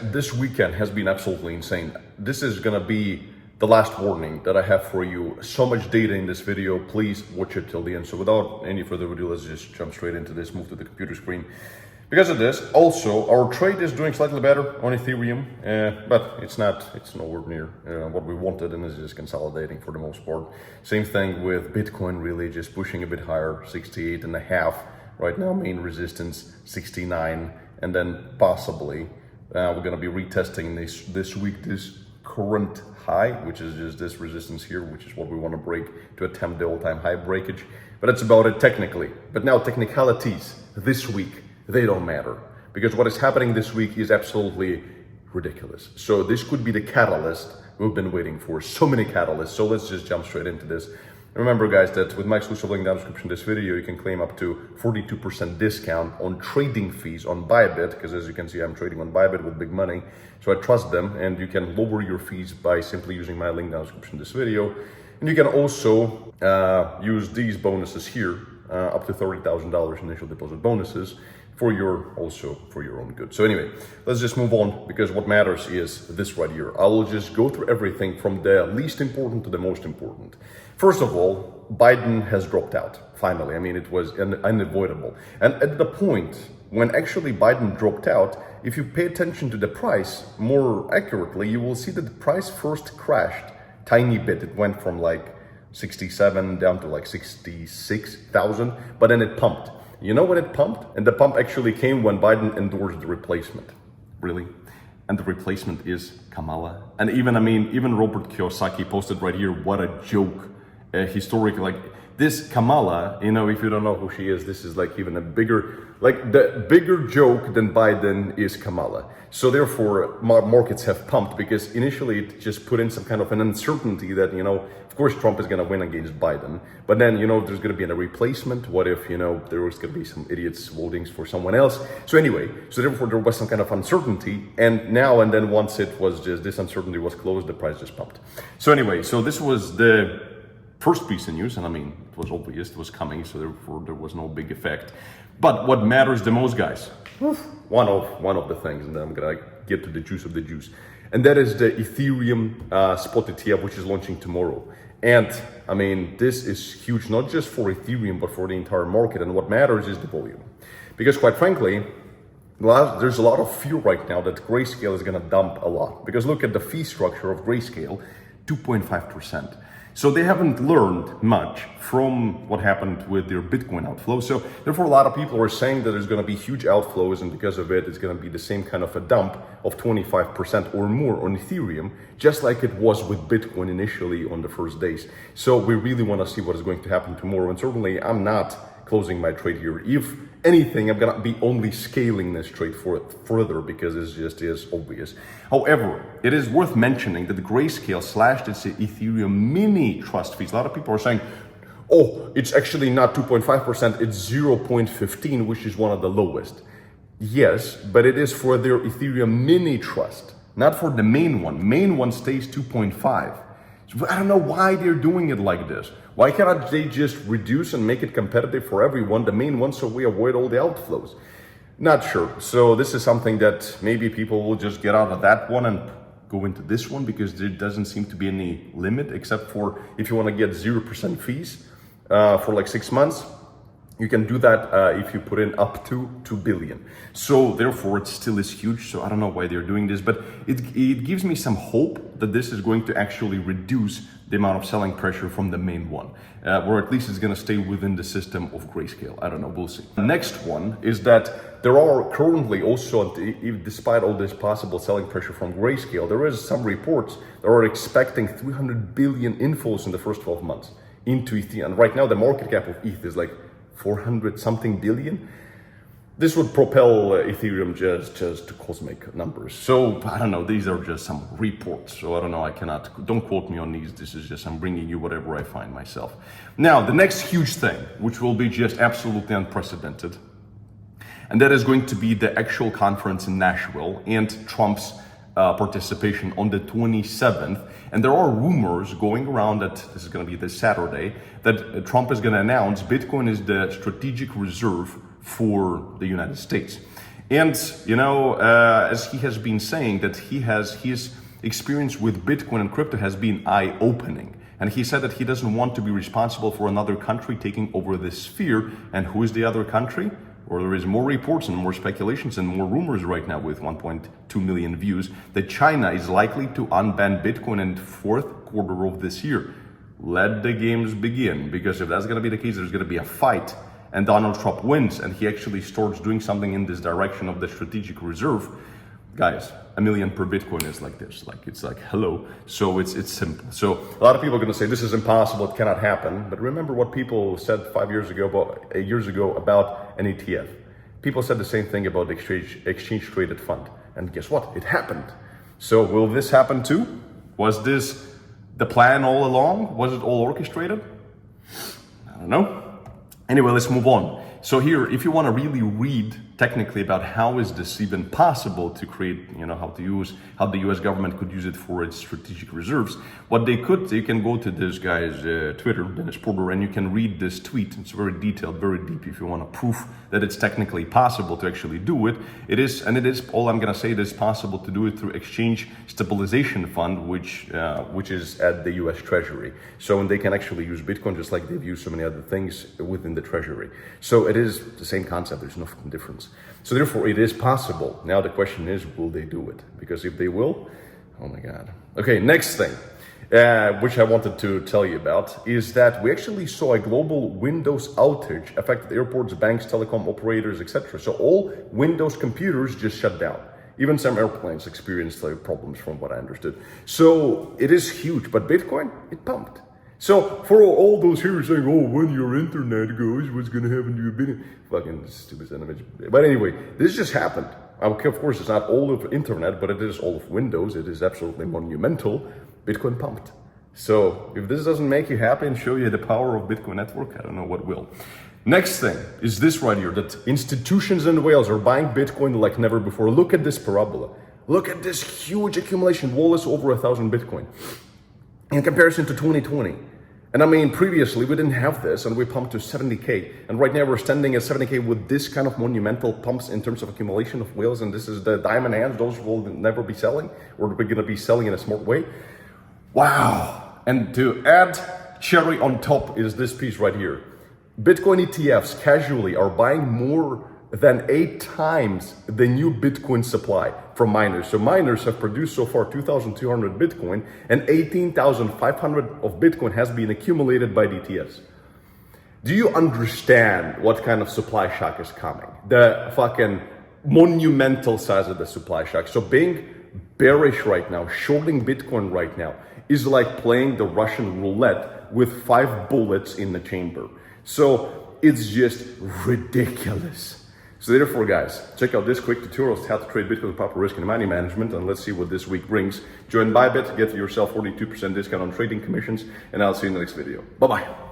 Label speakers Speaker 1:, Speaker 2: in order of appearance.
Speaker 1: This weekend has been absolutely insane. This is gonna be the last warning that I have for you. So much data in this video, please watch it till the end. So without any further ado, let's just jump straight into this, move to the computer screen. Because of this, also, our trade is doing slightly better on Ethereum, but it's nowhere near what we wanted, and it's just consolidating for the most part. Same thing with Bitcoin, really just pushing a bit higher, 68.5. Right now, main resistance, 69, and then possibly we're going to be retesting this week, this current high, which is just this resistance here, which is what we want to break to attempt the all-time high breakage. But that's about it technically. But now technicalities this week, they don't matter, because what is happening this week is absolutely ridiculous. So this could be the catalyst we've been waiting for. So many catalysts. So let's just jump straight into this. Remember, guys, that with my exclusive link down in the description of this video, you can claim up to 42% discount on trading fees on Bybit, because as you can see, I'm trading on Bybit with big money, so I trust them, and you can lower your fees by simply using my link down in the description of this video. And you can also use these bonuses here, up to $30,000 initial deposit bonuses, for your own good. So anyway, let's just move on, because what matters is this right here. I will just go through everything from the least important to the most important. First of all, Biden has dropped out, finally. I mean, it was unavoidable. And at the point when actually Biden dropped out, if you pay attention to the price more accurately, you will see that the price first crashed tiny bit. It went from like 67 down to like 66,000, but then it pumped. You know when it pumped? And the pump actually came when Biden endorsed the replacement. Really? And the replacement is Kamala. And even Robert Kiyosaki posted right here, what a joke. Historic, like this Kamala, you know, if you don't know who she is, this is like even a bigger, like the bigger joke than Biden is Kamala. So therefore, markets have pumped, because initially it just put in some kind of an uncertainty that, you know, of course Trump is going to win against Biden, but then, you know, there's going to be a replacement. What if, you know, there was going to be some idiots voting for someone else? So anyway, so therefore there was some kind of uncertainty, and now and then once it was just, this uncertainty was closed, the price just pumped. So anyway, so this was the first piece of news, and I mean, it was obvious, it was coming, so therefore there was no big effect. But what matters the most, guys, one of the things, and then I'm gonna get to the juice of the juice, and that is the Ethereum spot ETF, which is launching tomorrow. And I mean, this is huge, not just for Ethereum, but for the entire market. And what matters is the volume, because quite frankly, there's a lot of fear right now that Grayscale is gonna dump a lot, because look at the fee structure of Grayscale, 2.5%. So they haven't learned much from what happened with their Bitcoin outflow. So therefore, a lot of people are saying that there's going to be huge outflows, and because of it, it's going to be the same kind of a dump of 25% or more on Ethereum, just like it was with Bitcoin initially on the first days. So we really want to see what is going to happen tomorrow. And certainly, I'm not closing my trade here. If anything, I'm gonna be only scaling this trade further, because it just is obvious. However, it is worth mentioning that the Grayscale slashed its Ethereum mini trust fees. A lot of people are saying, oh, it's actually not 2.5%, it's 0.15, which is one of the lowest. Yes, but it is for their Ethereum mini trust, not for the main one. Main one stays 2.5. So I don't know why they're doing it like this. Why cannot they just reduce and make it competitive for everyone, the main one, so we avoid all the outflows? Not sure. So this is something that maybe people will just get out of that one and go into this one, because there doesn't seem to be any limit, except for if you want to get 0% fees for like 6 months. You can do that if you put in up to 2 billion. So therefore, it still is huge. So I don't know why they're doing this, but it gives me some hope that this is going to actually reduce the amount of selling pressure from the main one, or at least it's going to stay within the system of Grayscale. I don't know, we'll see. The next one is that there are currently also, despite all this possible selling pressure from Grayscale, there is some reports that are expecting 300 billion inflows in the first 12 months into ETH. And right now, the market cap of ETH is like 400 something billion. This would propel Ethereum just to cosmic numbers. So I don't know, these are just some reports. So I don't know, don't quote me on these. This is just, I'm bringing you whatever I find myself. Now, the next huge thing, which will be just absolutely unprecedented, and that is going to be the actual conference in Nashville and Trump's participation on the 27th. And there are rumors going around that this is going to be this Saturday, that Trump is going to announce Bitcoin is the strategic reserve for the United States. And, as he has been saying, that his experience with Bitcoin and crypto has been eye-opening. And he said that he doesn't want to be responsible for another country taking over this sphere. And who is the other country? Or there is more reports and more speculations and more rumors right now with 1.2 million views that China is likely to unban Bitcoin in the fourth quarter of this year. Let the games begin, because if that's going to be the case, there's going to be a fight and Donald Trump wins and he actually starts doing something in this direction of the strategic reserve. Guys, $1 million per Bitcoin is like this, it's like hello. So it's simple. So a lot of people are going to say this is impossible, it cannot happen. But remember what people said 5 years ago, about an ETF. People said the same thing about the exchange traded fund, and guess what? It happened. So will this happen too? Was this the plan all along? Was it all orchestrated? I don't know. Anyway, let's move on. So here, if you want to really read technically about how is this even possible to create, how the US government could use it for its strategic reserves, you can go to this guy's Twitter, Dennis Porter, and you can read this tweet. It's very detailed, very deep. If you want to prove that it's technically possible to actually do it, it is, all I'm going to say, it is possible to do it through Exchange Stabilization Fund, which is at the US Treasury. So, and they can actually use Bitcoin just like they've used so many other things within the Treasury. So it is the same concept, there's no difference. So therefore it is possible. Now the question is, will they do it? Because if they will, oh my God. Okay, next thing, which I wanted to tell you about, is that we actually saw a global Windows outage affected airports, banks, telecom operators, etc. So all Windows computers just shut down. Even some airplanes experienced problems from what I understood. So it is huge, but Bitcoin, it pumped. So for all those here saying, oh, when your internet goes, what's going to happen to your Bitcoin? Fucking stupid son of a bitch. But anyway, this just happened. Okay, of course, it's not all of internet, but it is all of Windows. It is absolutely monumental. Bitcoin pumped. So if this doesn't make you happy and show you the power of Bitcoin network, I don't know what will. Next thing is this right here, that institutions and whales are buying Bitcoin like never before. Look at this parabola. Look at this huge accumulation. Wall is over 1,000 Bitcoin in comparison to 2020. And I mean, previously we didn't have this and we pumped to 70K. And right now we're standing at 70K with this kind of monumental pumps in terms of accumulation of whales. And this is the diamond hands, those will never be selling, or we're gonna be selling in a smart way. Wow. And to add cherry on top is this piece right here. Bitcoin ETFs casually are buying more than 8 times the new Bitcoin supply from miners. So miners have produced so far 2,200 Bitcoin, and 18,500 of Bitcoin has been accumulated by the ETFs. Do you understand what kind of supply shock is coming? The fucking monumental size of the supply shock. So being bearish right now, shorting Bitcoin right now, is like playing the Russian roulette with 5 bullets in the chamber. So it's just ridiculous. So therefore, guys, check out this quick tutorials how to trade Bitcoin with proper risk and money management, and let's see what this week brings. Join Bybit, get yourself 42% discount on trading commissions, and I'll see you in the next video. Bye-bye.